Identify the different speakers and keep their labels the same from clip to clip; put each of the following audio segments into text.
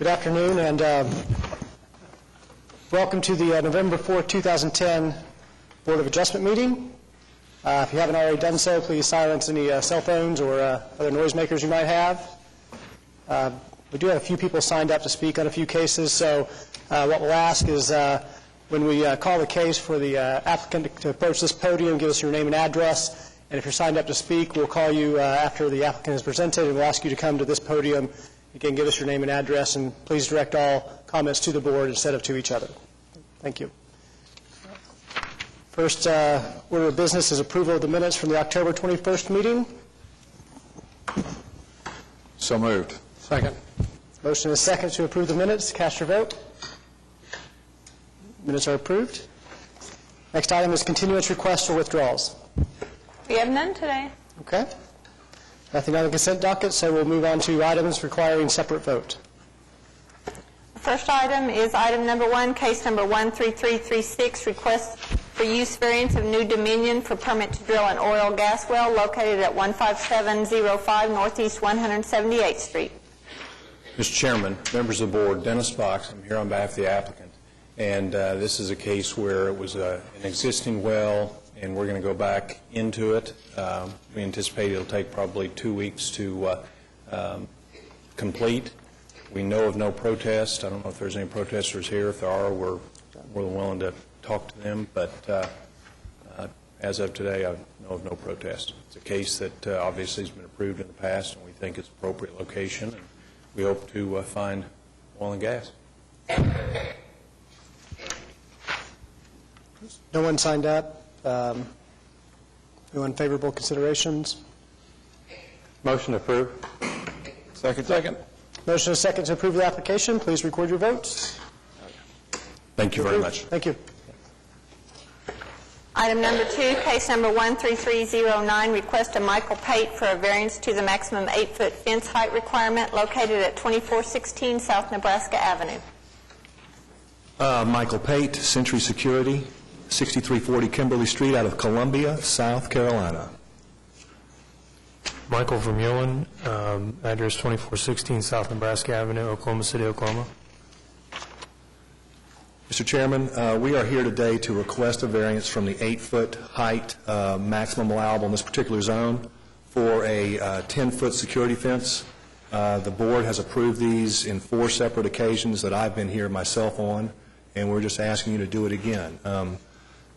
Speaker 1: Good afternoon, and welcome to the November 4th, 2010 Board of Adjustment meeting. If you haven't already done so, please silence any cell phones or other noisemakers you might have. We do have a few people signed up to speak on a few cases, so what we'll ask is when we call the case for the applicant to approach this podium, give us your name and address, and if you're signed up to speak, we'll call you after the applicant is presented, and we'll ask you to come to this podium. Again, give us your name and address, and please direct all comments to the board instead of to each other. Thank you. First order of business is approval of the minutes from the October 21st meeting.
Speaker 2: So moved.
Speaker 1: Second. Motion is second to approve the minutes. Cast your vote. Minutes are approved. Next item is continuance requests or withdrawals.
Speaker 3: We have none today.
Speaker 1: Okay. Nothing on the consent docket, so we'll move on to items requiring separate vote.
Speaker 3: The first item is item number 1, case number 13336, request for use variance of New Dominion for permit to drill an oil gas well located at 15705 Northeast 178th Street.
Speaker 2: Mr. Chairman, members of the board, Dennis Fox, I'm here on behalf of the applicant. And this is a case where it was an existing well, and we're going to go back into it. We anticipate it'll take probably 2 weeks to complete. We know of no protest. I don't know if there's any protesters here. If there are, we're more than willing to talk to them. But as of today, I know of no protest. It's a case that obviously has been approved in the past, and we think it's an appropriate location. And we hope to find oil and gas.
Speaker 1: No one signed up. No unfavorable considerations.
Speaker 2: Motion approved. Second. Second.
Speaker 1: Motion is second to approve the application. Please record your votes.
Speaker 2: Thank you very much.
Speaker 1: Thank you.
Speaker 3: Item number 2, case number 13309, request of Michael Pate for a variance to the maximum 8-foot fence height requirement located at 2416 South Nebraska Avenue.
Speaker 4: Michael Pate, Century Security, 6340 Kimberly Street out of Columbia, South Carolina.
Speaker 5: Michael Vermeulen, address 2416 South Nebraska Avenue, Oklahoma City, Oklahoma.
Speaker 4: Mr. Chairman, we are here today to request a variance from the 8-foot height maximum allowable in this particular zone for a 10-foot security fence. The board has approved these in 4 separate occasions that I've been here myself on, and we're just asking you to do it again.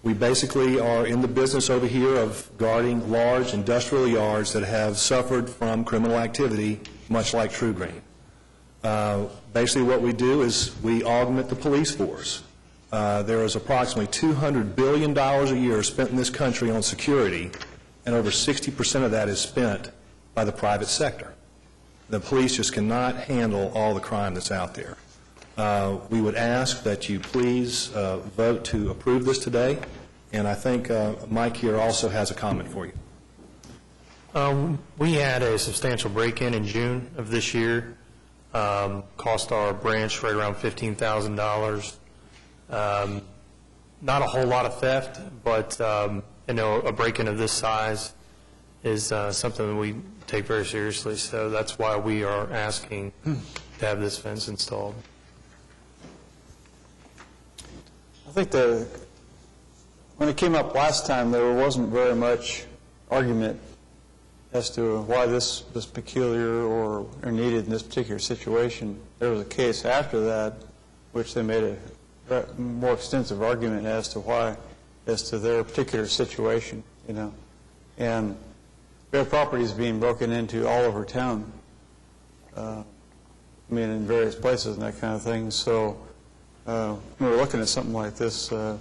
Speaker 4: We basically are in the business over here of guarding large industrial yards that have suffered from criminal activity, much like True Green. Basically what we do is we augment the police force. There is approximately $200 billion a year spent in this country on security, and over 60% of that is spent by the private sector. The police just cannot handle all the crime that's out there. We would ask that you please vote to approve this today, and I think Mike here also has a comment for you.
Speaker 5: We had a substantial break-in in June of this year. Cost our branch right around $15,000. Not a whole lot of theft, but a break-in of this size is something that we take very seriously. So that's why we are asking to have this fence installed.
Speaker 6: I think when it came up last time, there wasn't very much argument as to why this was peculiar or needed in this particular situation. There was a case after that which they made a more extensive argument as to why, as to their particular situation, And we have properties being broken into all over town, in various places and that kind of thing. So when we're looking at something like this, we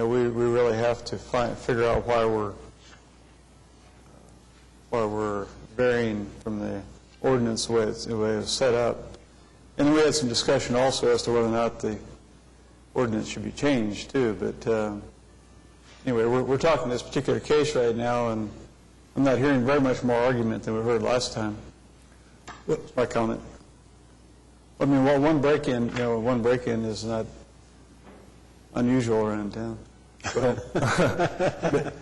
Speaker 6: really have to figure out why we're varying from the ordinance the way it was set up. And we had some discussion also as to whether or not the ordinance should be changed too. But anyway, we're talking this particular case right now, and I'm not hearing very much more argument than we heard last time. That's my comment. One break-in is not unusual around town.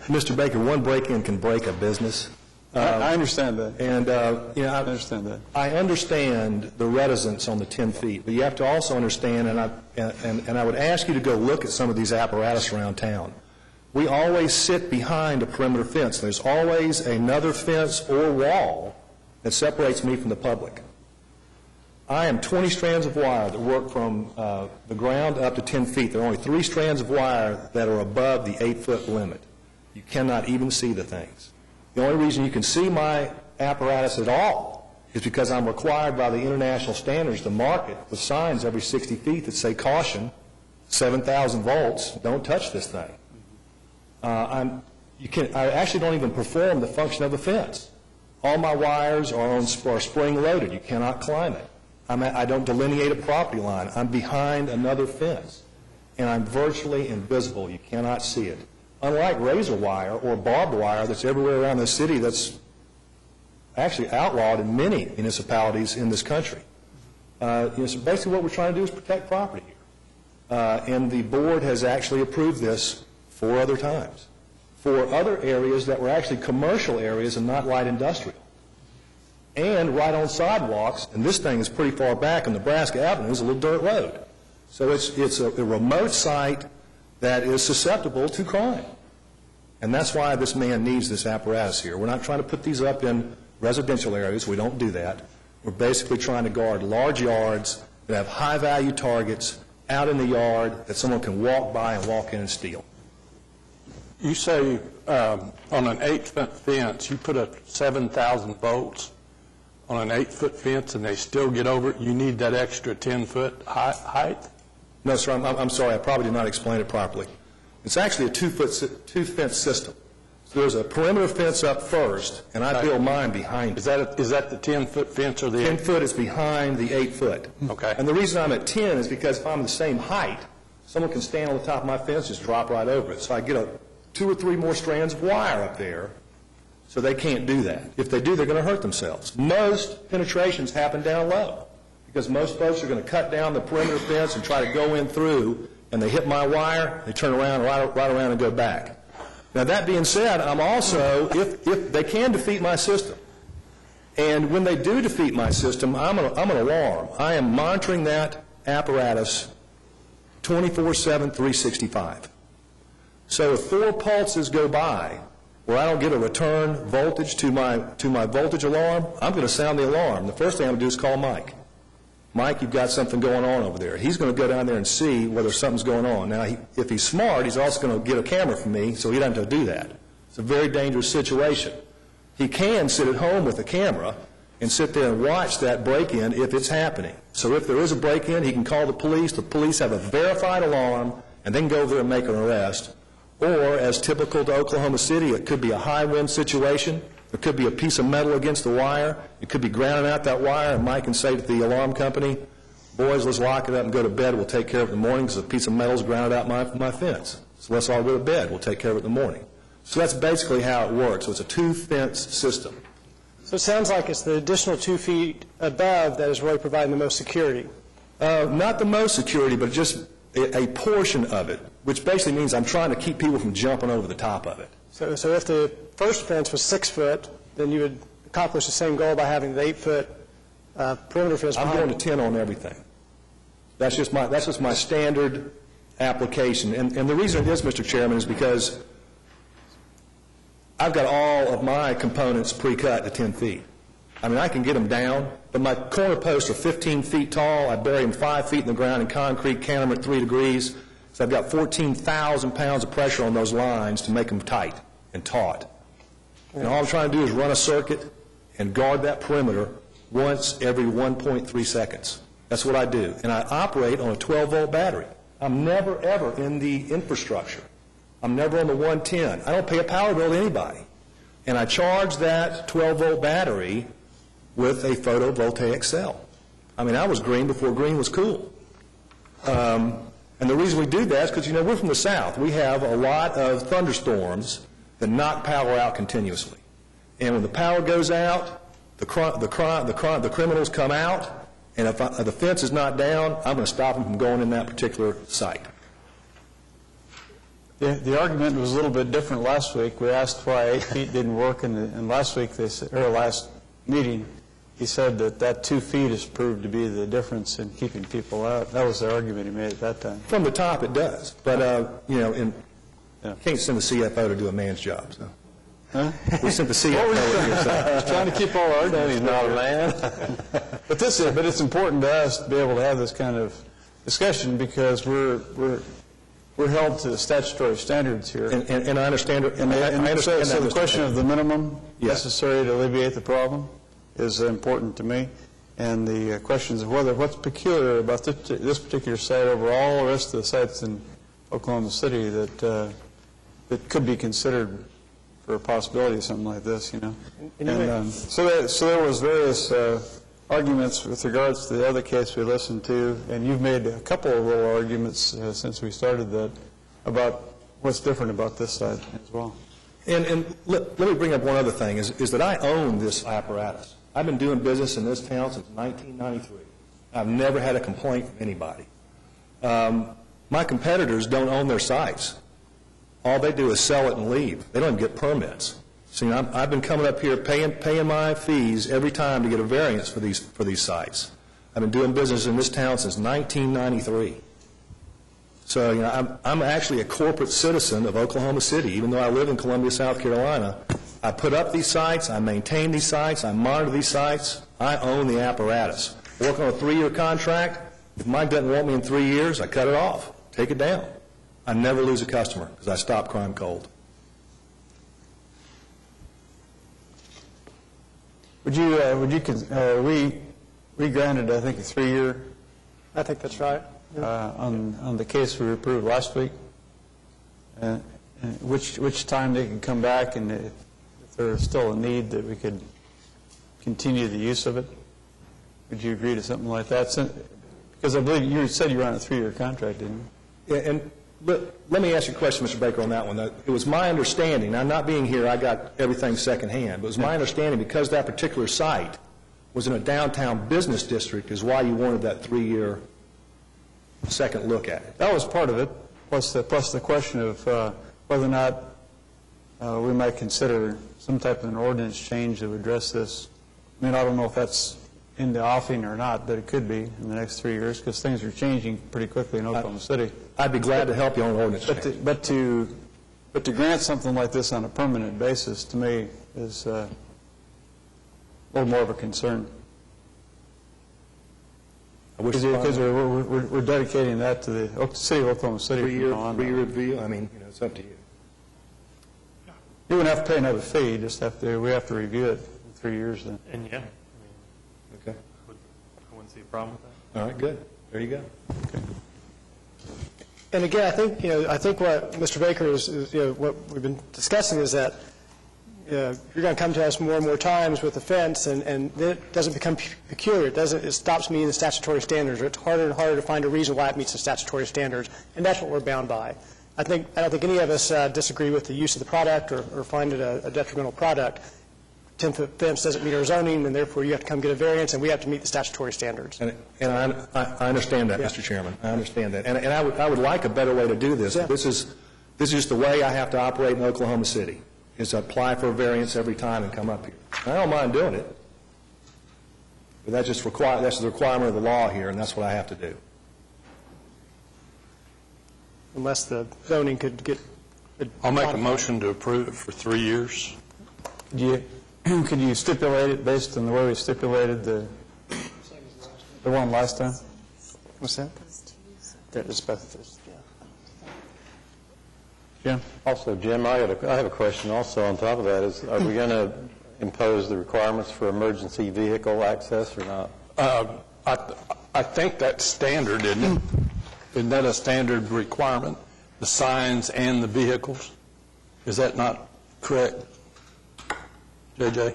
Speaker 4: Mr. Baker, one break-in can break a business.
Speaker 6: I understand that.
Speaker 4: And,
Speaker 6: I understand that.
Speaker 4: I understand the reticence on the 10 feet, but you have to also understand, and I would ask you to go look at some of these apparatus around town. We always sit behind a perimeter fence. There's always another fence or wall that separates me from the public. I am 20 strands of wire that work from the ground up to 10 feet. There are only 3 strands of wire that are above the 8-foot limit. You cannot even see the things. The only reason you can see my apparatus at all is because I'm required by the international standards to mark it with signs every 60 feet that say, caution, 7,000 volts, don't touch this thing. I actually don't even perform the function of a fence. All my wires are spring-loaded. You cannot climb it. I don't delineate a property line. I'm behind another fence, and I'm virtually invisible. You cannot see it. Unlike razor wire or barbed wire that's everywhere around the city, that's actually outlawed in many municipalities in this country. So basically what we're trying to do is protect property here. And the board has actually approved this 4 other times for other areas that were actually commercial areas and not light industrial. And right on sidewalks, and this thing is pretty far back on Nebraska Avenue, is a little dirt road. So it's a remote site that is susceptible to crime. And that's why this man needs this apparatus here. We're not trying to put these up in residential areas. We don't do that. We're basically trying to guard large yards that have high-value targets out in the yard that someone can walk by and walk in and steal.
Speaker 7: You say on an 8-foot fence, you put a 7,000 volts on an 8-foot fence and they still get over it. You need that extra 10-foot height?
Speaker 4: No, sir, I'm sorry. I probably did not explain it properly. It's actually a 2-fence system. So there's a perimeter fence up first, and I build mine behind it.
Speaker 7: Is that the 10-foot fence or the
Speaker 4: 10 foot is behind the 8-foot.
Speaker 7: Okay.
Speaker 4: And the reason I'm at 10 is because if I'm the same height, someone can stand on the top of my fence, just drop right over it. So I get 2 or 3 more strands of wire up there, so they can't do that. If they do, they're going to hurt themselves. Most penetrations happen down low, because most folks are going to cut down the perimeter fence and try to go in through, and they hit my wire, they turn around, right around and go back. Now, that being said, I'm also, if they can defeat my system, and when they do defeat my system, I'm an alarm. I am monitoring that apparatus 24/7, 365. So if 4 pulses go by where I don't get a return voltage to my voltage alarm, I'm going to sound the alarm. The first thing I'm going to do is call Mike. Mike, you've got something going on over there. He's going to go down there and see whether something's going on. Now, if he's smart, he's also going to get a camera from me, so he doesn't have to do that. It's a very dangerous situation. He can sit at home with a camera and sit there and watch that break-in if it's happening. So if there is a break-in, he can call the police. The police have a verified alarm, and they can go over there and make an arrest. Or, as typical to Oklahoma City, it could be a high-wind situation. There could be a piece of metal against the wire. It could be grounding out that wire, and Mike can say to the alarm company, boys, let's lock it up and go to bed. We'll take care of it in the morning because a piece of metal is grounded out my fence. So let's all go to bed. We'll take care of it in the morning. So that's basically how it works. So it's a 2-fence system.
Speaker 1: So it sounds like it's the additional 2 feet above that is really providing the most security.
Speaker 4: Not the most security, but just a portion of it, which basically means I'm trying to keep people from jumping over the top of it.
Speaker 1: So if the first fence was 6 foot, then you would accomplish the same goal by having the 8-foot perimeter fence
Speaker 4: I'm
Speaker 1: behind
Speaker 4: going to 10 on everything. That's just my standard application. And the reason it is, Mr. Chairman, is because I've got all of my components pre-cut to 10 feet. I mean, I can get them down, but my corner posts are 15 feet tall. I bury them 5 feet in the ground in concrete, count them at 3 degrees. So I've got 14,000 pounds of pressure on those lines to make them tight and taut. And all I'm trying to do is run a circuit and guard that perimeter once every 1.3 seconds. That's what I do. And I operate on a 12-volt battery. I'm never, ever in the infrastructure. I'm never on the 110. I don't pay a power bill to anybody. And I charge that 12-volt battery with a photovoltaic cell. I mean, I was green before green was cool. And the reason we do that is because, we're from the South. We have a lot of thunderstorms that knock power out continuously. And when the power goes out, the criminals come out, and if the fence is not down, I'm going to stop them from going in that particular site.
Speaker 6: The argument was a little bit different last week. We asked why 8 feet didn't work, and last week, or last meeting, he said that 2 feet has proved to be the difference in keeping people out. That was the argument he made at that time.
Speaker 4: From the top, it does, but, can't send the CFO to do a man's job, so.
Speaker 6: Huh?
Speaker 4: We sent the CFO to your side.
Speaker 6: Trying to keep all our duties. He's not a man. But it's important to us to be able to have this kind of discussion because we're held to the statutory standards here.
Speaker 4: And I understand it.
Speaker 6: And
Speaker 4: I understand
Speaker 6: so
Speaker 4: that,
Speaker 6: the question of the minimum
Speaker 4: Yes.
Speaker 6: necessary to alleviate the problem is important to me. And the questions of what's peculiar about this particular site over all the rest of the sites in Oklahoma City that could be considered for a possibility of something like this, you know. So there was various arguments with regards to the other case we listened to, and you've made a couple of little arguments since we started that about what's different about this side as well.
Speaker 4: And let me bring up one other thing, is that I own this apparatus. I've been doing business in this town since 1993. I've never had a complaint from anybody. My competitors don't own their sites. All they do is sell it and leave. They don't even get permits. See, I've been coming up here paying my fees every time to get a variance for these sites. I've been doing business in this town since 1993. So, I'm actually a corporate citizen of Oklahoma City, even though I live in Columbia, South Carolina. I put up these sites, I maintain these sites, I monitor these sites. I own the apparatus. Work on a 3-year contract. If Mike doesn't want me in 3 years, I cut it off, take it down. I never lose a customer because I stop crime cold.
Speaker 6: We granted, I think, a 3-year
Speaker 1: I think that's right.
Speaker 6: on the case we approved last week. Which time they can come back, and if there's still a need that we could continue the use of it. Would you agree to something like that? Because I believe you said you were on a 3-year contract, didn't you?
Speaker 4: Yeah, and let me ask you a question, Mr. Baker, on that one. It was my understanding, I'm not being here, I got everything secondhand, but it was my understanding because that particular site was in a downtown business district is why you wanted that 3-year second look at it.
Speaker 6: That was part of it, plus the question of whether or not we might consider some type of an ordinance change that would address this. I mean, I don't know if that's in the offing or not, but it could be in the next 3 years because things are changing pretty quickly in Oklahoma City.
Speaker 4: I'd be glad to help you on an ordinance change.
Speaker 6: But to grant something like this on a permanent basis, to me, is a little more of a concern. Because we're dedicating that to the city of Oklahoma City.
Speaker 4: 3-year review, I mean, it's up to you.
Speaker 6: You wouldn't have to pay another fee, we have to review it in 3 years then.
Speaker 5: And yeah,
Speaker 4: Okay.
Speaker 5: I wouldn't see a problem with that.
Speaker 4: All right, good. There you go.
Speaker 1: And again, I think what Mr. Baker is what we've been discussing is that you're going to come to us more and more times with the fence, and then it doesn't become peculiar. It stops meeting the statutory standards, or it's harder and harder to find a reason why it meets the statutory standards, and that's what we're bound by. I don't think any of us disagree with the use of the product or find it a detrimental product. 10-foot fence doesn't meet our zoning, and therefore you have to come get a variance, and we have to meet the statutory standards.
Speaker 4: And I understand that, Mr. Chairman. I understand that. And I would like a better way to do this.
Speaker 1: Yeah.
Speaker 4: This is just the way I have to operate in Oklahoma City, is to apply for a variance every time and come up here. I don't mind doing it, but that's the requirement of the law here, and that's what I have to do.
Speaker 1: Unless the zoning could get...
Speaker 7: I'll make a motion to approve it for 3 years.
Speaker 6: Could you stipulate it based on the way we stipulated the one last time?
Speaker 1: What's that?
Speaker 6: It's both. Jim?
Speaker 8: Also, Jim, I have a question also on top of that. Are we going to impose the requirements for emergency vehicle access or not?
Speaker 7: I think that's standard, isn't it? Isn't that a standard requirement, the signs and the vehicles? Is that not correct, JJ?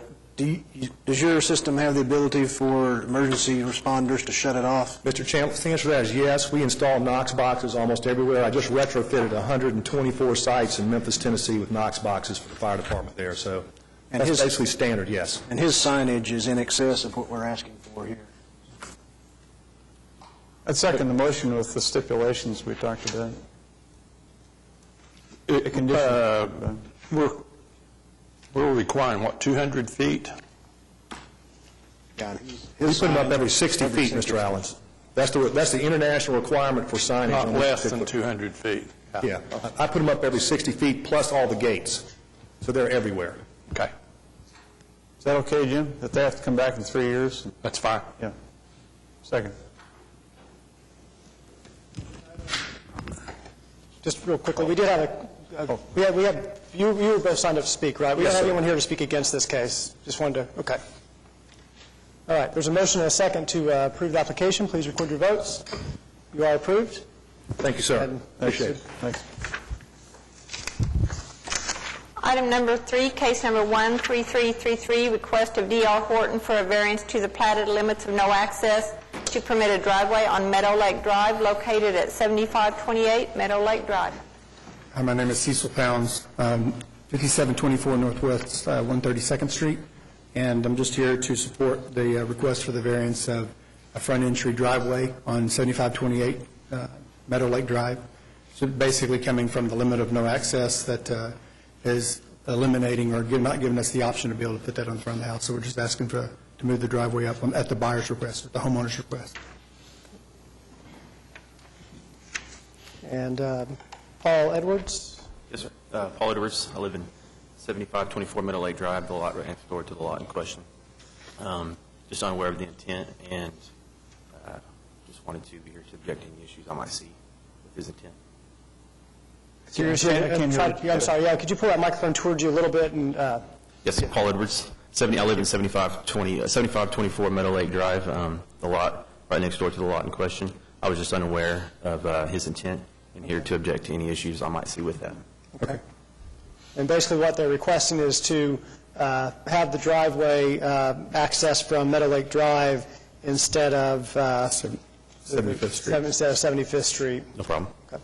Speaker 9: Does your system have the ability for emergency responders to shut it off?
Speaker 4: Mr. Chambliss, the answer to that is yes. We install Knox boxes almost everywhere. I just retrofitted 124 sites in Memphis, Tennessee with Knox boxes for the fire department there. So that's basically standard, yes.
Speaker 9: And his signage is in excess of what we're asking for here.
Speaker 6: I'd second the motion with the stipulations we talked about. A condition.
Speaker 7: We're requiring, what, 200 feet?
Speaker 4: We put them up every 60 feet, Mr. Allens. That's the international requirement for signage.
Speaker 7: Not
Speaker 4: on this
Speaker 7: less than
Speaker 4: particular-
Speaker 7: 200 feet.
Speaker 4: Yeah, I put them up every 60 feet plus all the gates, so they're everywhere.
Speaker 7: Okay,
Speaker 6: Is that okay, Jim? That they have to come back in 3 years?
Speaker 7: that's fine.
Speaker 6: Yeah. Second.
Speaker 1: Just real quickly, we did have you were both signed up to speak, right? We don't have anyone here to speak against this case. Just wanted to, okay. All right, there's a motion and a second to approve the application. Please record your votes. You are approved.
Speaker 4: Thank you, sir.
Speaker 1: And-
Speaker 4: Appreciate it.
Speaker 6: Thanks.
Speaker 3: Item number 3, case number 13333, request of D.R. Horton for a variance to the platted limits of no access to permit a driveway on Meadow Lake Drive located at 7528 Meadow Lake Drive.
Speaker 10: Hi, my name is Cecil Pounds, 5724 Northwest 132nd Street, and I'm just here to support the request for the variance of a front entry driveway on 7528 Meadow Lake Drive. So basically coming from the limit of no access that is eliminating or not giving us the option to be able to put that on the front of the house. So we're just asking to move the driveway up at the buyer's request, at the homeowner's request.
Speaker 1: And Paul Edwards?
Speaker 11: Yes, sir. Paul Edwards. I live in 7524 Meadow Lake Drive, the lot right next door to the lot in question. Just unaware of the intent, and just wanted to be here to object to any issues I might see with his intent.
Speaker 1: I'm sorry, yeah, could you pull that microphone towards you a little bit? And
Speaker 11: Yes, Paul Edwards. I live in 7524 Meadow Lake Drive, the lot right next door to the lot in question. I was just unaware of his intent and here to object to any issues I might see with that.
Speaker 1: Okay. And basically what they're requesting is to have the driveway access from Meadow Lake Drive instead of
Speaker 4: 75th Street.
Speaker 1: Instead of 75th Street.
Speaker 11: No problem.
Speaker 1: Okay.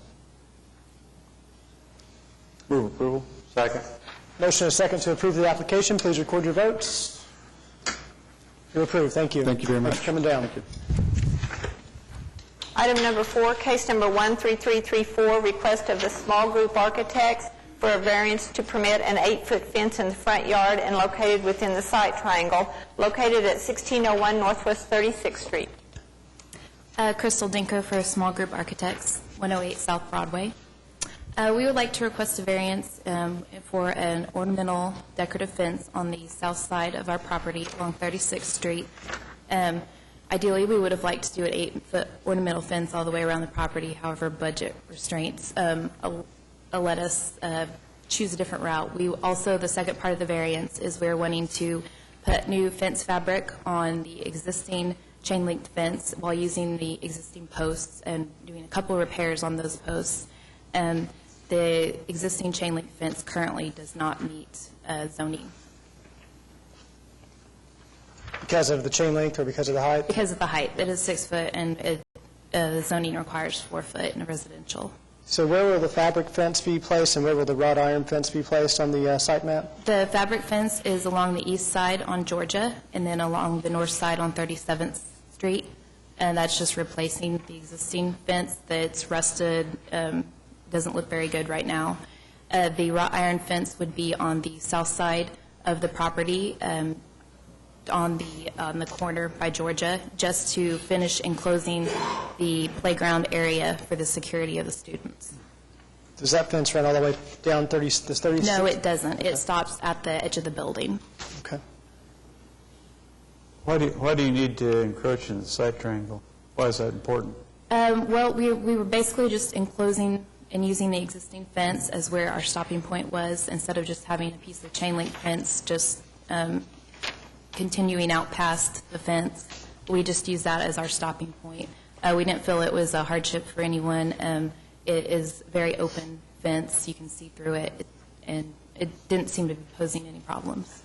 Speaker 6: Move approval. Second.
Speaker 1: Motion and a second to approve the application. Please record your votes. You're approved. Thank you.
Speaker 10: Thank you very much.
Speaker 1: Thanks for coming down.
Speaker 3: Item number 4, case number 13334, request of the small group architects for a variance to permit an 8-foot fence in the front yard and located within the site triangle, located at 1601 Northwest 36th Street.
Speaker 12: Crystal Dinko for Small Group Architects, 108 South Broadway. We would like to request a variance for an ornamental decorative fence on the south side of our property along 36th Street. Ideally, we would have liked to do an 8-foot ornamental fence all the way around the property. However, budget restraints let us choose a different route. We also, the second part of the variance is we're wanting to put new fence fabric on the existing chain-linked fence while using the existing posts and doing a couple of repairs on those posts. The existing chain-link fence currently does not meet zoning.
Speaker 1: Because of the chain length or because of the height?
Speaker 12: Because of the height. It is 6 foot, and the zoning requires 4 foot in a residential.
Speaker 1: So where will the fabric fence be placed and where will the wrought iron fence be placed on the site map?
Speaker 12: The fabric fence is along the east side on Georgia and then along the north side on 37th Street. And that's just replacing the existing fence that's rusted, doesn't look very good right now. The wrought iron fence would be on the south side of the property, on the corner by Georgia, just to finish enclosing the playground area for the security of the students.
Speaker 1: Does that fence run all the way down 30?
Speaker 12: No, it doesn't. It stops at the edge of the building.
Speaker 1: Okay.
Speaker 6: Why do you need to encroach in the site triangle? Why is that important?
Speaker 12: Well, we were basically just enclosing and using the existing fence as where our stopping point was, instead of just having a piece of chain link fence just continuing out past the fence. We just use that as our stopping point. We didn't feel it was a hardship for anyone. It is very open fence. You can see through it, and it didn't seem to be posing any problems.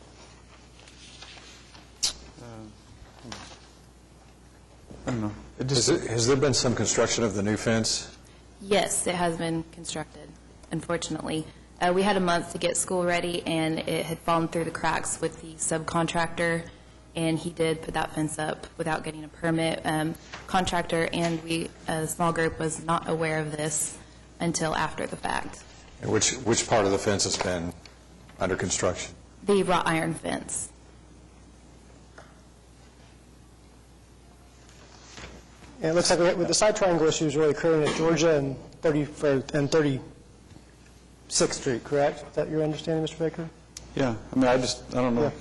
Speaker 6: I don't know.
Speaker 4: Has there been some construction of the new fence?
Speaker 12: Yes, it has been constructed, unfortunately. We had a month to get school ready, and it had fallen through the cracks with the subcontractor, and he did put that fence up without getting a permit. Contractor and we, a small group, was not aware of this until after the fact.
Speaker 4: Which part of the fence has been under construction?
Speaker 12: The wrought iron fence.
Speaker 1: And it looks like with the side triangle issues really occurring at Georgia and 36th Street, correct? Is that your understanding, Mr. Baker?
Speaker 6: Yeah, I mean, I don't know.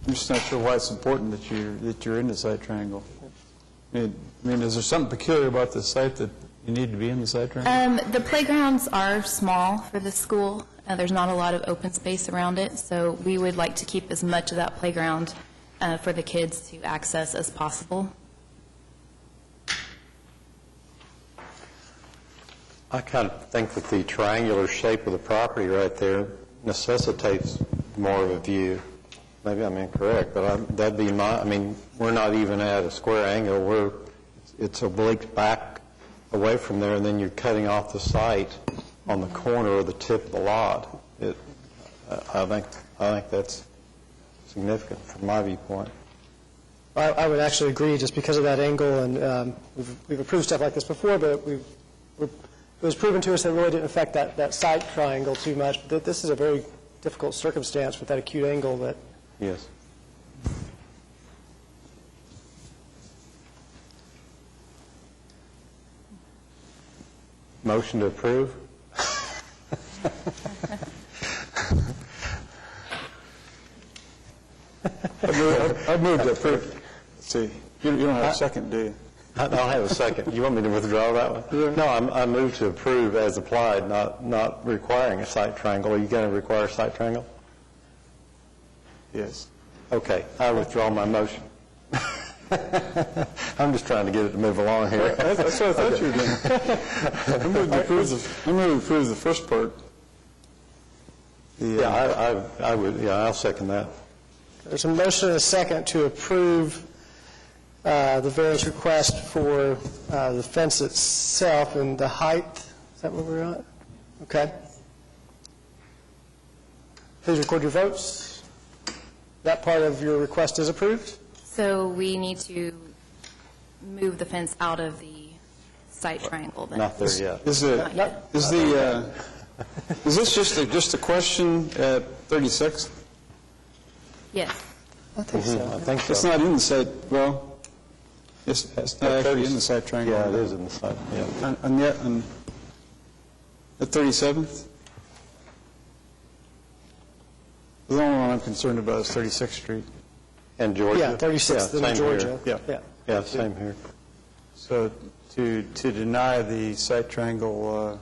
Speaker 6: I'm just not sure why it's important that you're in the site triangle. I mean, is there something peculiar about this site that you need to be in the site triangle?
Speaker 12: The playgrounds are small for the school. There's not a lot of open space around it, so we would like to keep as much of that playground for the kids to access as possible.
Speaker 8: I kind of think that the triangular shape of the property right there necessitates more of a view. Maybe I'm incorrect, but that'd be my, I mean, we're not even at a square angle. It's oblique back away from there, and then you're cutting off the site on the corner or the tip of the lot. I think that's significant from my viewpoint.
Speaker 1: I would actually agree, just because of that angle, and we've approved stuff like this before, but it was proven to us that it really didn't affect that side triangle too much. But this is a very difficult circumstance with that acute angle that...
Speaker 8: Yes. Motion to approve?
Speaker 6: I've moved to approve. Let's see. You don't have a second, do you?
Speaker 8: I don't have a second. You want me to withdraw that one? No, I move to approve as applied, not requiring a site triangle. Are you going to require a site triangle?
Speaker 6: Yes.
Speaker 8: Okay, I withdraw my motion. I'm just trying to get it to move along here.
Speaker 6: That's what I thought you were doing. I'm moving to approve the first part.
Speaker 8: I'll second that.
Speaker 1: There's a motion and a second to approve the variance request for the fence itself and the height. Is that where we're at? Okay. Please record your votes. That part of your request is approved.
Speaker 12: So we need to move the fence out of the site triangle then.
Speaker 8: Not there yet.
Speaker 6: Is this just a question at 36?
Speaker 12: Yes.
Speaker 1: I think so.
Speaker 8: I think so.
Speaker 6: It's not in the site, well, it's not actually in the site triangle.
Speaker 8: Yeah, it is in the site, yeah.
Speaker 6: And yet, at 37th? The only one I'm concerned about is 36th Street.
Speaker 8: And Georgia?
Speaker 1: Yeah, 36th
Speaker 8: Yeah,
Speaker 1: in
Speaker 8: same
Speaker 1: Georgia.
Speaker 8: here. Yeah, same here.
Speaker 6: So to deny the site triangle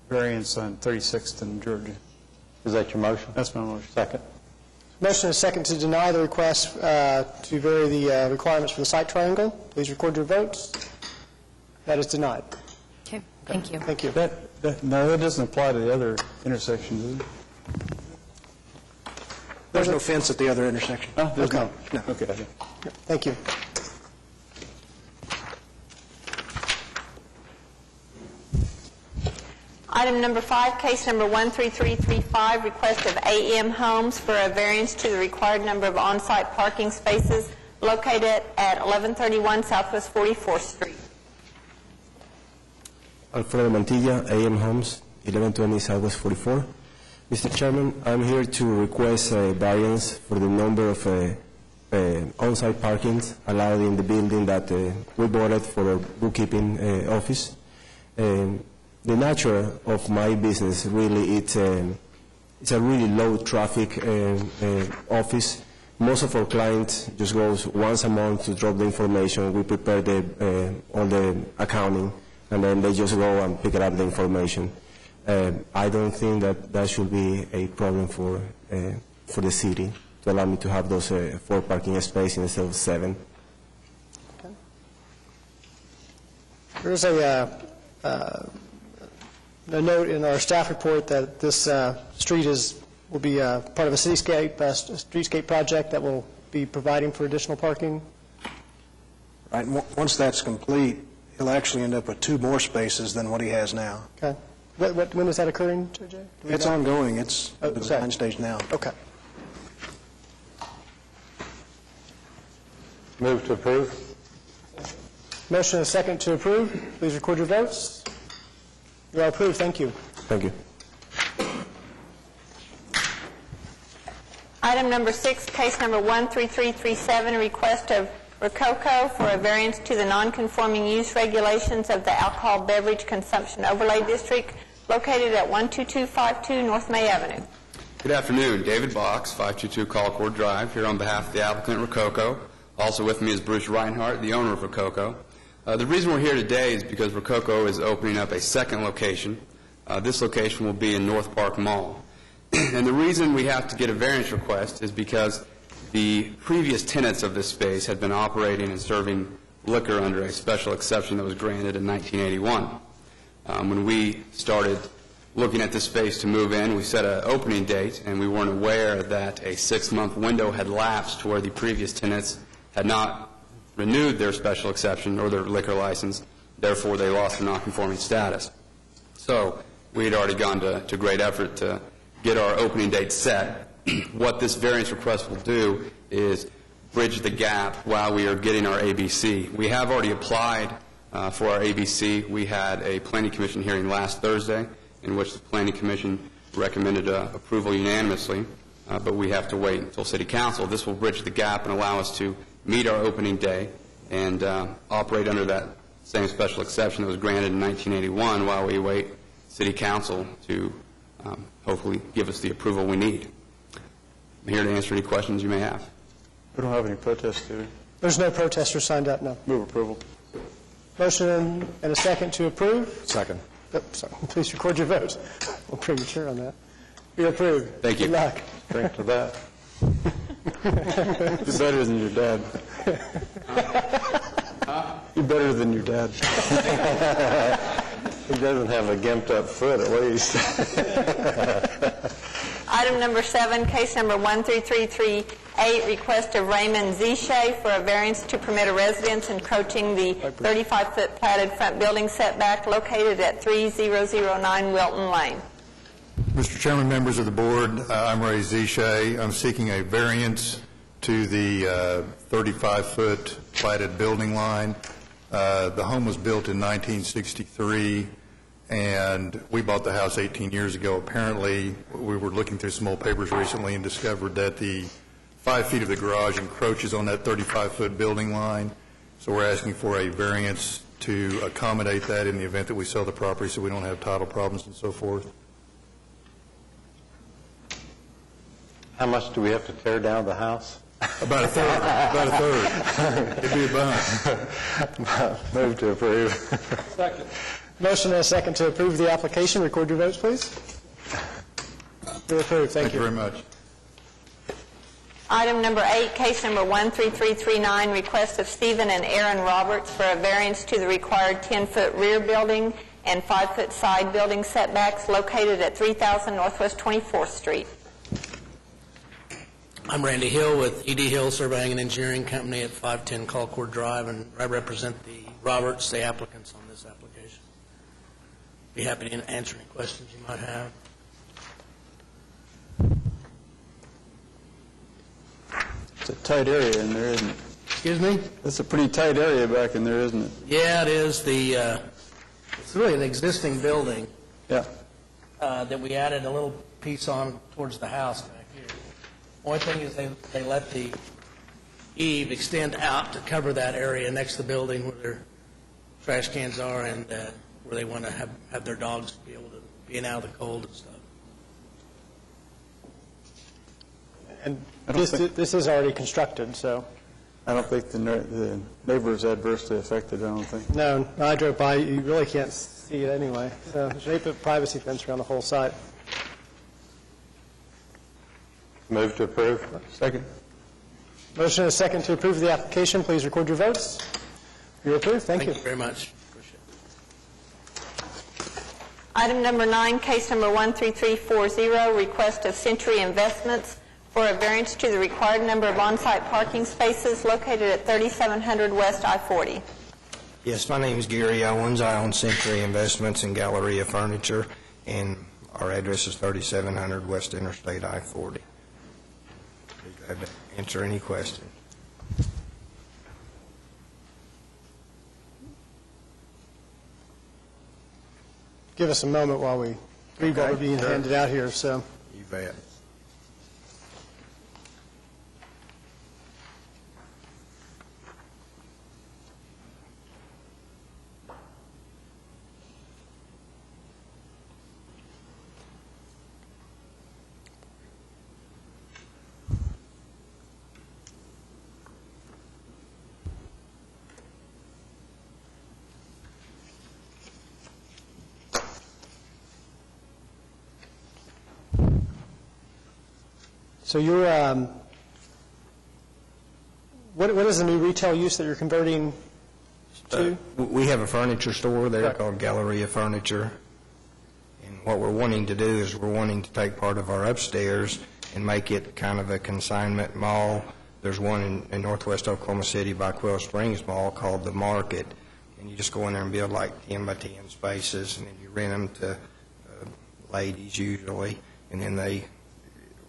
Speaker 6: variance on 36th in Georgia.
Speaker 8: Is that your motion?
Speaker 6: That's my motion.
Speaker 8: Second.
Speaker 1: Motion and a second to deny the request to vary the requirements for the site triangle. Please record your votes. That is denied.
Speaker 12: Okay, thank you.
Speaker 1: Thank you.
Speaker 6: No, that doesn't apply to the other intersections, does it?
Speaker 9: There's no fence at the other intersection.
Speaker 6: Oh, there's
Speaker 1: Okay.
Speaker 6: no. Okay.
Speaker 1: Thank you.
Speaker 3: Item number 5, case number 13335, request of AM Homes for a variance to the required number of on-site parking spaces located at 1131 Southwest 44th Street.
Speaker 13: Alfredo Mantilla, AM Homes, 1120 Southwest 44. Mr. Chairman, I'm here to request a variance for the number of on-site parkings allowed in the building that we bought it for a bookkeeping office. The nature of my business, really, it's a really low traffic office. Most of our clients just goes once a month to drop the information. We prepare all the accounting, and then they just go and pick up the information. I don't think that should be a problem for the city to allow me to have those 4 parking spaces instead of 7.
Speaker 1: Okay. There's a note in our staff report that this street will be part of a streetscape project that will be providing for additional parking.
Speaker 9: Right, and once that's complete, he'll actually end up with 2 more spaces than what he has now.
Speaker 1: Okay. When is that occurring, Jay?
Speaker 9: It's ongoing. It's at the design stage now.
Speaker 1: Okay.
Speaker 8: Move to approve.
Speaker 1: Motion and a second to approve. Please record your votes. You are approved. Thank you.
Speaker 13: Thank you.
Speaker 3: Item number 6, case number 13337, request of Rococo for a variance to the non-conforming use regulations of the Alcohol Beverage Consumption Overlay District located at 12252 North May Avenue.
Speaker 14: Good afternoon. David Box, 522 Colcord Drive, here on behalf of the applicant Rococo. Also with me is Bruce Reinhardt, the owner of Rococo. The reason we're here today is because Rococo is opening up a second location. This location will be in North Park Mall. And the reason we have to get a variance request is because the previous tenants of this space had been operating and serving liquor under a special exception that was granted in 1981. When we started looking at this space to move in, we set an opening date, and we weren't aware that a 6-month window had lapsed to where the previous tenants had not renewed their special exception or their liquor license. Therefore, they lost their non-conforming status. So we had already gone to great effort to get our opening date set. What this variance request will do is bridge the gap while we are getting our ABC. We have already applied for our ABC. We had a Planning Commission hearing last Thursday in which the Planning Commission recommended approval unanimously, but we have to wait until City Council. This will bridge the gap and allow us to meet our opening day and operate under that same special exception that was granted in 1981 while we await City Council to hopefully give us the approval we need. I'm here to answer any questions you may have.
Speaker 6: We don't have any protests, do we?
Speaker 1: There's no protesters signed up, no.
Speaker 6: Move approval.
Speaker 1: Motion and a second to approve.
Speaker 4: Second.
Speaker 1: Sorry. Please record your votes. We're premature on that. You're approved.
Speaker 14: Thank you.
Speaker 1: Good luck.
Speaker 6: Drink to that. You're better than your dad. You're better than your dad.
Speaker 8: He doesn't have a gimped-up foot, at least.
Speaker 3: Item number 7, case number 13338, request of Raymond Zeshay for a variance to permit a residence encroaching the 35-foot platted front building setback located at 3009 Wilton Lane.
Speaker 15: Mr. Chairman, members of the board, I'm Ray Zeshay. I'm seeking a variance to the 35-foot platted building line. The home was built in 1963, and we bought the house 18 years ago. Apparently, we were looking through some old papers recently and discovered that the 5 feet of the garage encroaches on that 35-foot building line. So we're asking for a variance to accommodate that in the event that we sell the property so we don't have title problems and so forth.
Speaker 8: How much do we have to tear down the house?
Speaker 15: About a third. About a third. It'd be a bunch.
Speaker 8: Move to approve.
Speaker 1: Second. Motion and a second to approve the application. Record your votes, please. You're approved. Thank you.
Speaker 15: Thank you very much.
Speaker 3: Item number 8, case number 13339, request of Stephen and Aaron Roberts for a variance to the required 10-foot rear building and 5-foot side building setbacks located at 3000 Northwest 24th Street.
Speaker 16: I'm Randy Hill with E.D. Hill Surveying and Engineering Company at 510 Colcord Drive, and I represent the Roberts, the applicants on this application. Be happy to answer any questions you might have.
Speaker 6: It's a tight area in there, isn't it?
Speaker 16: Excuse me?
Speaker 6: It's a pretty tight area back in there, isn't it?
Speaker 16: Yeah, it is. It's really an existing building.
Speaker 6: Yeah.
Speaker 16: That we added a little piece on towards the house back here. Only thing is they let the eave extend out to cover that area next to the building where their trash cans are and where they want to have their dogs be able to be in out of the cold and stuff.
Speaker 1: And this is already constructed, so.
Speaker 6: I don't think the neighbor is adversely affected, I don't think.
Speaker 1: No, I drove by. You really can't see it anyway. So there's an 8-foot privacy fence around the whole site.
Speaker 8: Move to approve.
Speaker 6: Second.
Speaker 1: Motion and a second to approve the application. Please record your votes. You're approved. Thank you.
Speaker 16: Thank you very much. Appreciate it.
Speaker 3: Item number 9, case number 13340, request of Century Investments for a variance to the required number of on-site parking spaces located at 3700 West I-40.
Speaker 17: Yes, my name is Gary Owens. I own Century Investments and Galleria Furniture, and our address is 3700 West Interstate I-40. Be glad to answer any questions.
Speaker 1: give us a moment while we read what we're being handed out here, so.
Speaker 17: You bet.
Speaker 1: So you're, what is the new retail use that you're converting to?
Speaker 17: We have a furniture store there called Galleria Furniture. And what we're wanting to do is we're wanting to take part of our upstairs and make it kind of a consignment mall. There's one in northwest Oklahoma City by Quail Springs Mall called The Market. And you just go in there and build like 10 by 10 spaces, and then you rent them to ladies usually, and then they,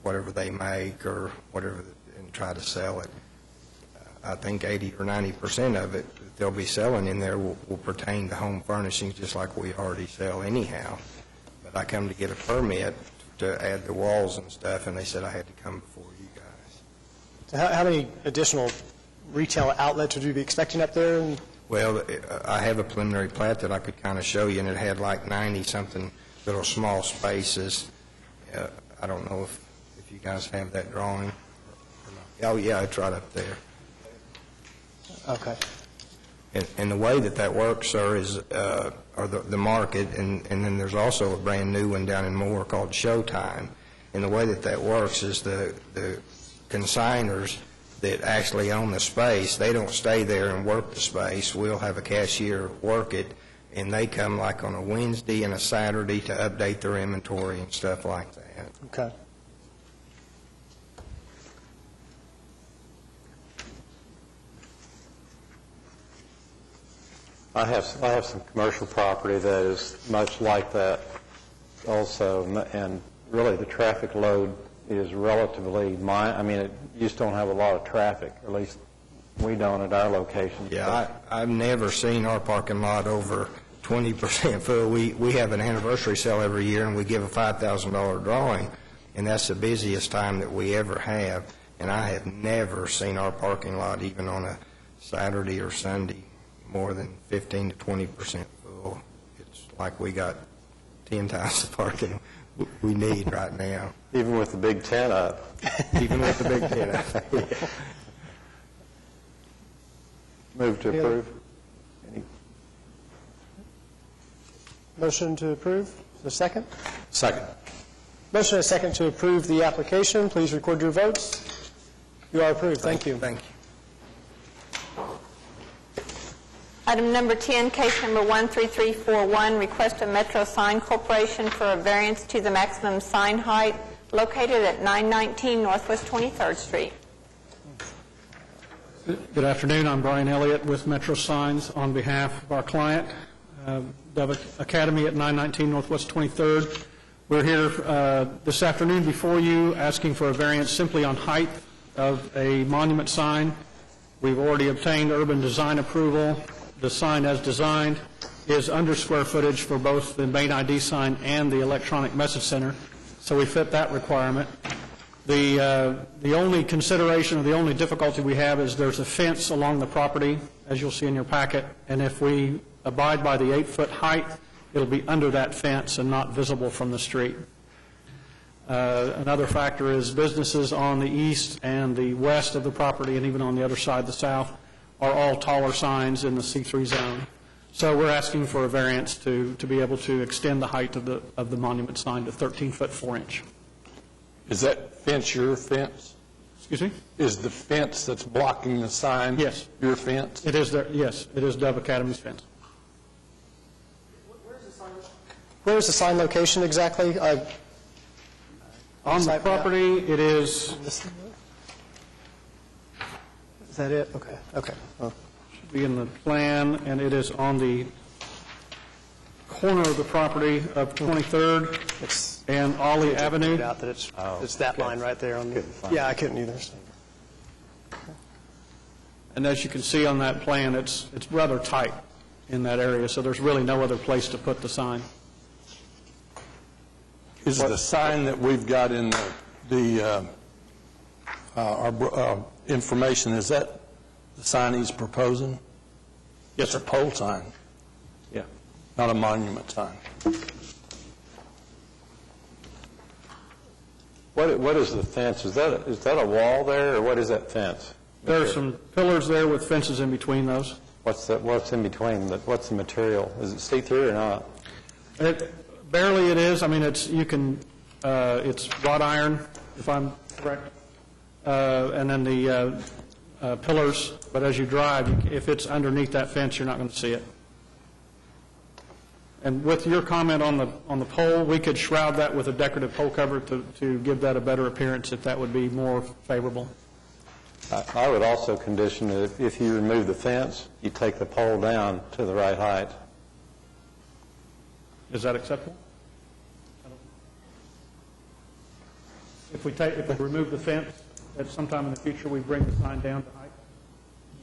Speaker 17: whatever they make or whatever, and try to sell it. I think 80 or 90% of it that they'll be selling in there will pertain to home furnishings, just like we already sell anyhow. But I come to get a permit to add the walls and stuff, and they said I had to come before you guys.
Speaker 1: So how many additional retail outlets would you be expecting up there?
Speaker 17: Well, I have a preliminary plat that I could kind of show you, and it had like 90-something little small spaces. I don't know if you guys have that drawing. Oh, yeah, it's right up there.
Speaker 1: Okay.
Speaker 17: And the way that works, sir, is or the Market, and then there's also a brand new one down in Moore called Showtime. And the way that works is the consigners that actually own the space, they don't stay there and work the space. We'll have a cashier work it, and they come like on a Wednesday and a Saturday to update their inventory and stuff like that.
Speaker 1: Okay.
Speaker 8: I have some commercial property that is much like that also, and really the traffic load is relatively you just don't have a lot of traffic, or at least we don't at our location.
Speaker 17: Yeah, I've never seen our parking lot over 20% full. We have an anniversary sale every year, and we give a $5,000 drawing, and that's the busiest time that we ever have. And I have never seen our parking lot, even on a Saturday or Sunday, more than 15 to 20% full. It's like we got 10 times the parking we need right now.
Speaker 8: Even with the big tent up.
Speaker 17: Even with the big tent up. Yeah.
Speaker 8: Move to approve.
Speaker 1: Motion to approve. Is there a second?
Speaker 7: Second.
Speaker 1: Motion and a second to approve the application. Please record your votes. You are approved. Thank you.
Speaker 17: Thank you.
Speaker 3: Item number 10, case number 13341, request of Metro Sign Corporation for a variance to the maximum sign height located at 919 Northwest 23rd Street.
Speaker 18: Good afternoon. I'm Brian Elliott with Metro Signs on behalf of our client, Dove Academy at 919 Northwest 23rd. We're here this afternoon before you asking for a variance simply on height of a monument sign. We've already obtained urban design approval. The sign as designed is under square footage for both the main ID sign and the electronic message center, so we fit that requirement. The only consideration or the only difficulty we have is there's a fence along the property, as you'll see in your packet, and if we abide by the 8-foot height, it'll be under that fence and not visible from the street. Another factor is businesses on the east and the west of the property, and even on the other side, the south, are all taller signs in the C3 zone. So we're asking for a variance to be able to extend the height of the monument sign to 13 foot 4 inch.
Speaker 7: Is that fence your fence?
Speaker 18: Excuse me?
Speaker 7: Is the fence that's blocking the sign your fence?
Speaker 18: It is yes, it is Dove Academy's fence.
Speaker 1: Where is the sign location exactly?
Speaker 18: On the property, it is...
Speaker 1: Is that it? Okay. Okay.
Speaker 18: Should be in the plan, and it is on the corner of the property of 23rd and Ollie Avenue.
Speaker 1: Out that it's that line right there on the. Yeah, I couldn't either.
Speaker 18: And as you can see on that plan, it's rather tight in that area, so there's really no other place to put the sign.
Speaker 7: Is the sign that we've got in our information, is that the sign he's proposing? Yes, a pole sign.
Speaker 2: Yeah.
Speaker 7: Not a monument sign.
Speaker 8: What is the fence? Is that a wall there, or what is that fence?
Speaker 18: There are some pillars there with fences in between those.
Speaker 8: What's in between? What's the material? Is it see-through or not?
Speaker 18: Barely it is. I mean, it's wrought iron, if I'm correct. And then the pillars, but as you drive, if it's underneath that fence, you're not going to see it. And with your comment on the pole, we could shroud that with a decorative pole cover to give that a better appearance, if that would be more favorable.
Speaker 8: I would also condition that if you remove the fence, you take the pole down to the right height.
Speaker 18: Is that acceptable? If we remove the fence, at some time in the future, we bring the sign down to height?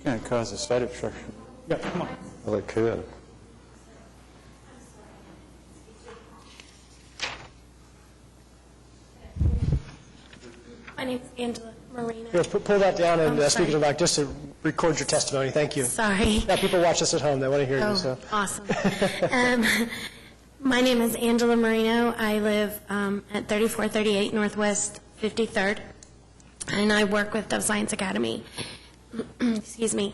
Speaker 6: Kind of cause a sight obstruction.
Speaker 18: Yeah, come on.
Speaker 8: Well, it could.
Speaker 19: My name is Angela Marino.
Speaker 1: Here, pull that down and
Speaker 19: I'm
Speaker 1: speak
Speaker 19: sorry.
Speaker 1: into the mic just to record your testimony. Thank you.
Speaker 19: Sorry.
Speaker 1: Yeah, people watch this at home. They want to hear you. So.
Speaker 19: Awesome. My name is Angela Marino. I live at 3438 Northwest 53rd, and I work with Dove Science Academy. Excuse me.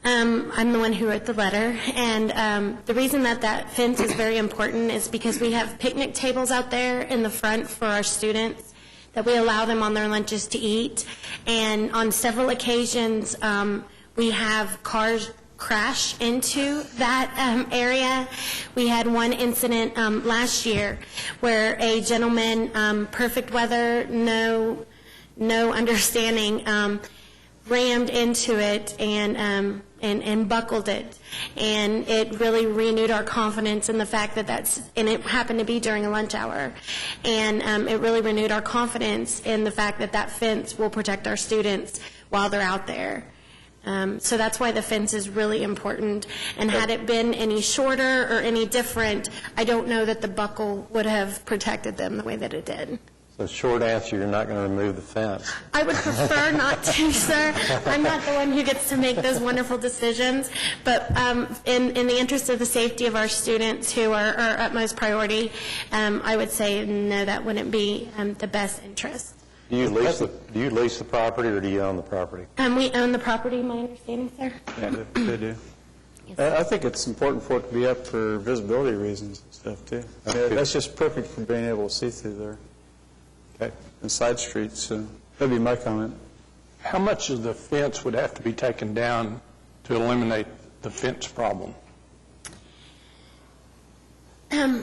Speaker 19: I'm the one who wrote the letter, and the reason that fence is very important is because we have picnic tables out there in the front for our students that we allow them on their lunches to eat, and on several occasions we have cars crash into that area. We had one incident last year where a gentleman, perfect weather, no understanding, rammed into it and buckled it, and it really renewed our confidence in the fact and it happened to be during a lunch hour, and it really renewed our confidence in the fact that fence will protect our students while they're out there. So that's why the fence is really important, and had it been any shorter or any different, I don't know that the buckle would have protected them the way that it did.
Speaker 8: So short answer, you're not going to remove the fence.
Speaker 19: I would prefer not to, sir. I'm not the one who gets to make those wonderful decisions. But in the interest of the safety of our students, who are our utmost priority, I would say no, that wouldn't be the best interest.
Speaker 8: Do you lease the property, or do you own the property?
Speaker 19: We own the property, my understanding, sir.
Speaker 6: Yeah, they do. I think it's important for it to be up for visibility reasons and stuff, too. That's just perfect for being able to see through there.
Speaker 8: Okay.
Speaker 6: And side streets, so that'd be my comment.
Speaker 7: How much of the fence would have to be taken down to eliminate the fence problem?
Speaker 19: Sorry.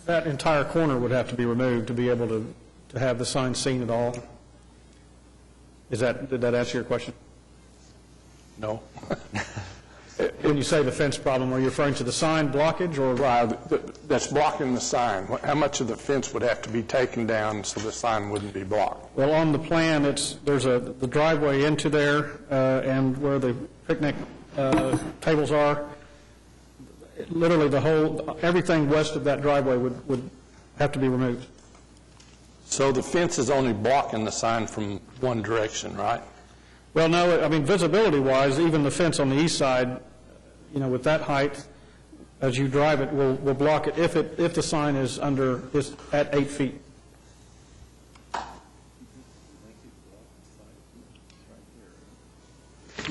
Speaker 18: That entire corner would have to be removed to be able to have the sign seen at all. Did that answer your question?
Speaker 7: No.
Speaker 18: When you say the fence problem, are you referring to the sign blockage or?
Speaker 7: That's blocking the sign. How much of the fence would have to be taken down so the sign wouldn't be blocked?
Speaker 18: Well, on the plan, there's the driveway into there and where the picnic tables are. Literally everything west of that driveway would have to be removed.
Speaker 7: So the fence is only blocking the sign from one direction, right?
Speaker 18: Well, no, I mean, visibility-wise, even the fence on the east side, with that height, as you drive it, will block it if the sign is at 8 feet.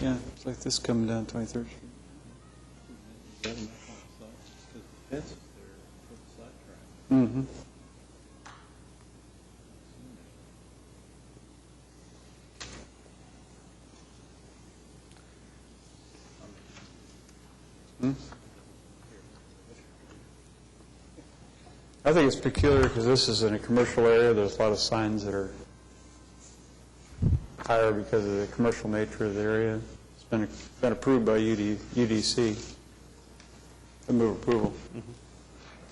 Speaker 6: Yeah, it's like this coming down 23rd Street. Mm-hmm. I think it's peculiar because this is in a commercial area. There's a lot of signs that are higher because of the commercial nature of the area. It's been approved by UDC. I move approval.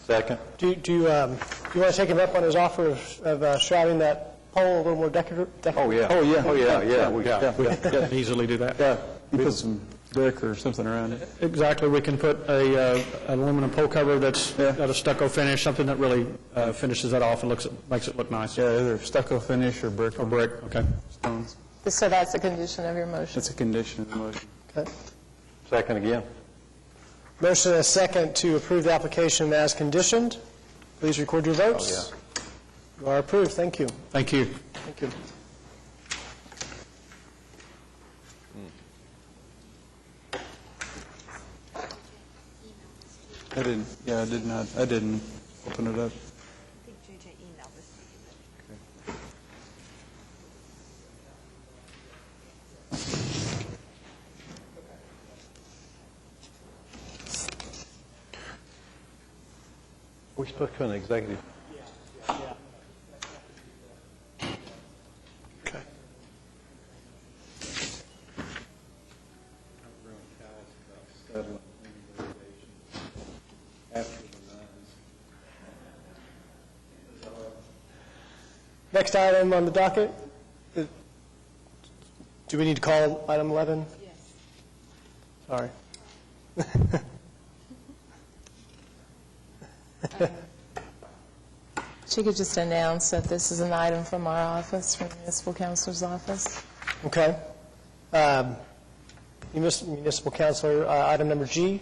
Speaker 8: Second.
Speaker 1: Do you want to take him up on his offer of shrouding that pole a little more decorative?
Speaker 6: Oh, yeah.
Speaker 1: Oh, yeah.
Speaker 6: Oh, yeah.
Speaker 18: We can easily do that.
Speaker 6: Yeah. You put some brick or something around it.
Speaker 18: Exactly, we can put an aluminum pole cover that's got a stucco finish, something that really finishes that off and makes it look nice.
Speaker 6: Yeah, either stucco finish or brick.
Speaker 18: Or brick, okay.
Speaker 6: Stones.
Speaker 20: So that's a condition of your motion?
Speaker 6: That's a condition of the motion.
Speaker 1: Okay.
Speaker 8: Second again.
Speaker 1: Motion and a second to approve the application as conditioned. Please record your votes. You are approved. Thank you.
Speaker 18: Thank you.
Speaker 1: Thank you.
Speaker 6: I didn't, yeah, I did not, I didn't open it up.
Speaker 2: We're supposed to go in executive.
Speaker 1: Okay. Next item on the docket. Do we need to call item 11? Yes. Sorry.
Speaker 20: She could just announce that this is an item from our office, from the municipal counselor's office.
Speaker 1: Okay. Municipal Counselor, item number G.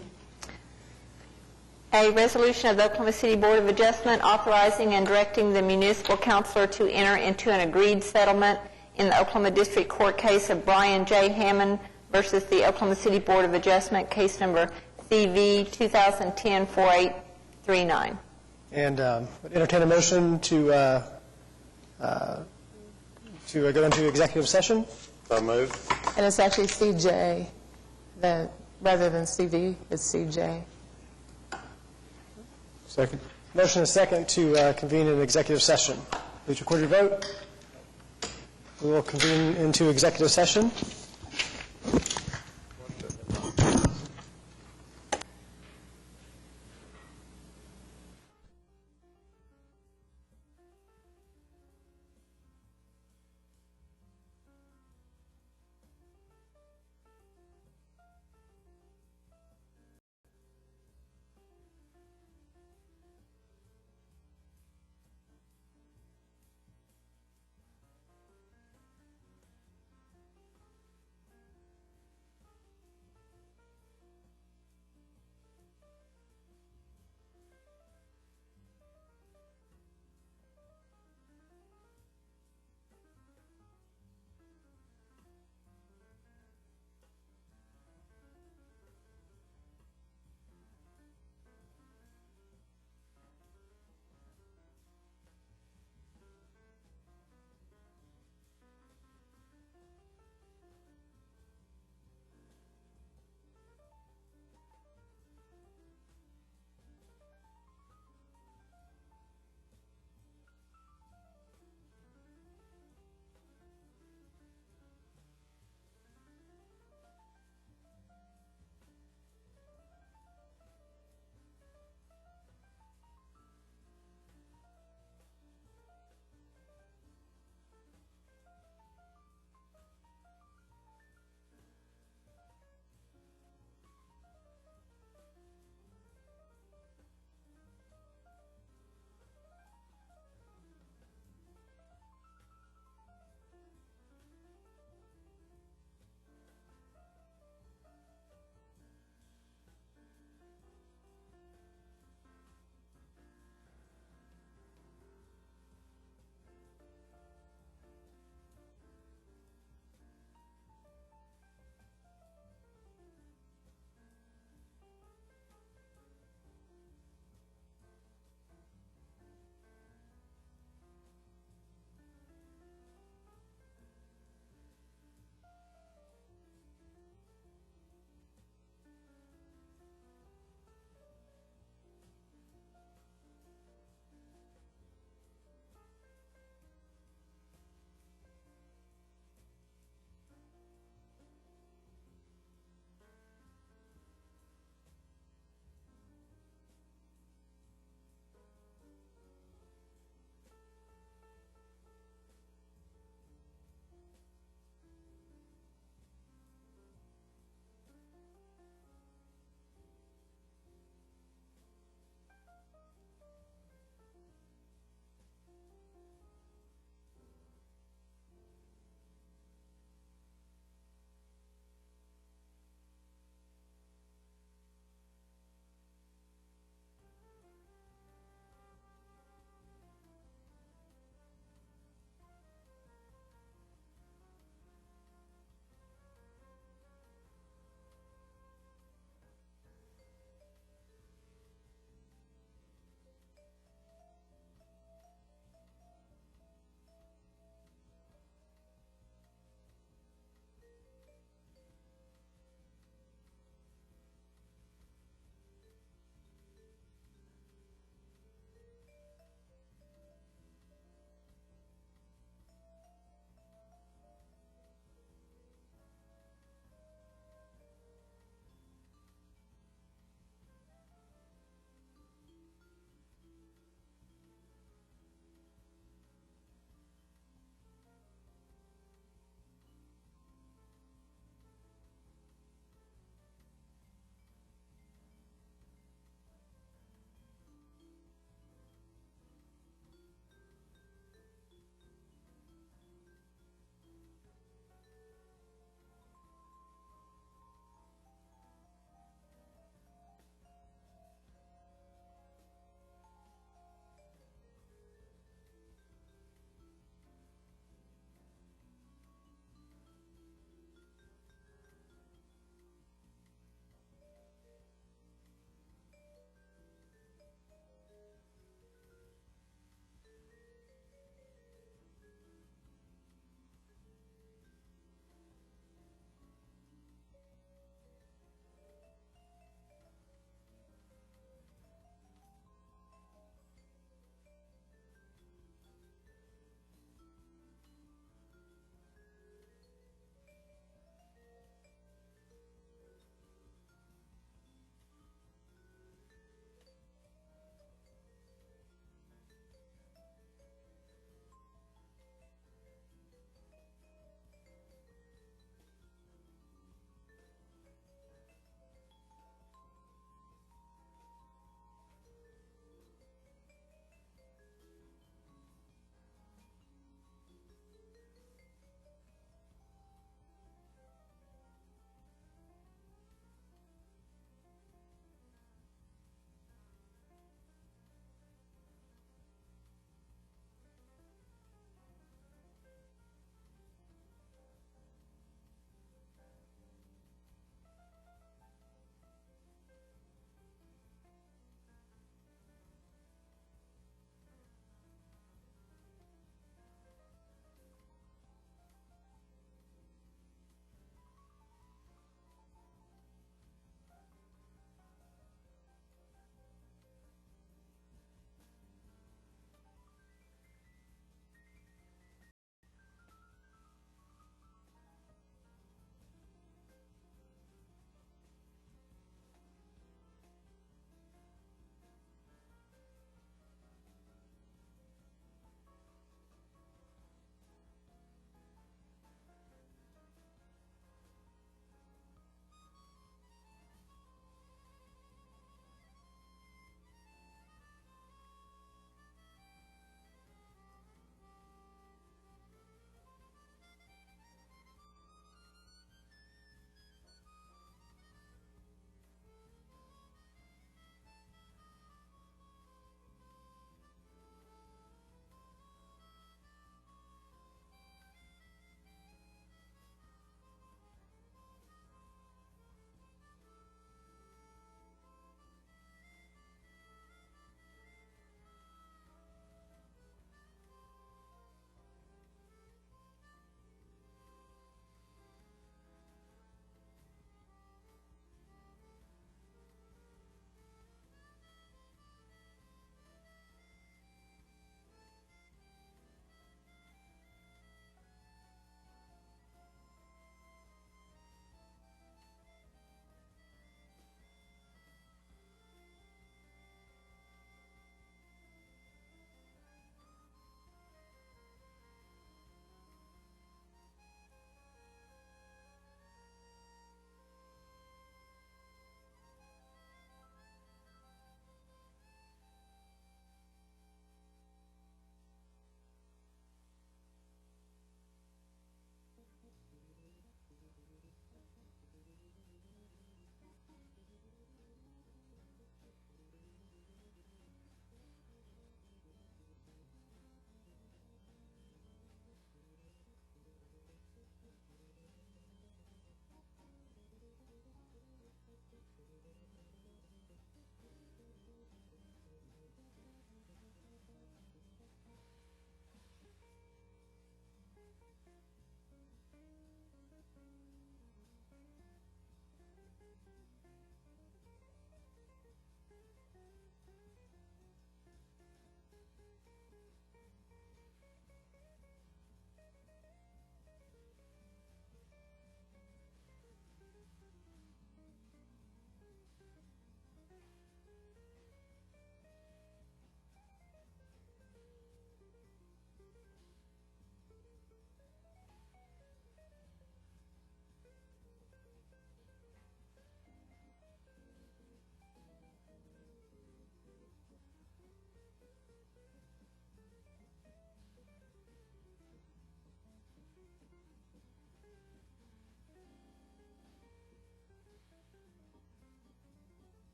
Speaker 3: A resolution of the Oklahoma City Board of Adjustment authorizing and directing the municipal counselor to enter into an agreed settlement in the Oklahoma District Court case of Brian J. Hammond versus the Oklahoma City Board of Adjustment, case number CV 2010-4839.
Speaker 1: And entertain a motion to go into executive session.
Speaker 8: So moved.
Speaker 20: And it's actually CJ, rather than CV, it's CJ.
Speaker 6: Second.
Speaker 1: Motion and a second to convene an executive session. Please record your vote. We will convene into executive session.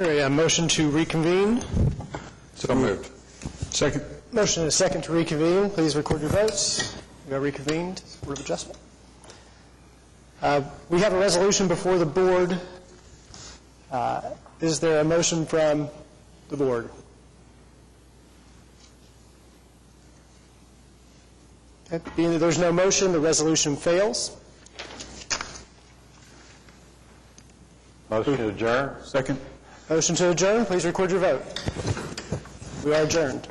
Speaker 1: A motion to reconvene.
Speaker 7: So moved. Second.
Speaker 1: Motion and a second to reconvene. Please record your votes. We are reconvened. Board of Adjustment. We have a resolution before the board. Is there a motion from the board? Okay. Being that there's no motion, the resolution fails.
Speaker 8: Motion to adjourn?
Speaker 6: Second.
Speaker 1: Motion to adjourn. Please record your vote. We are adjourned.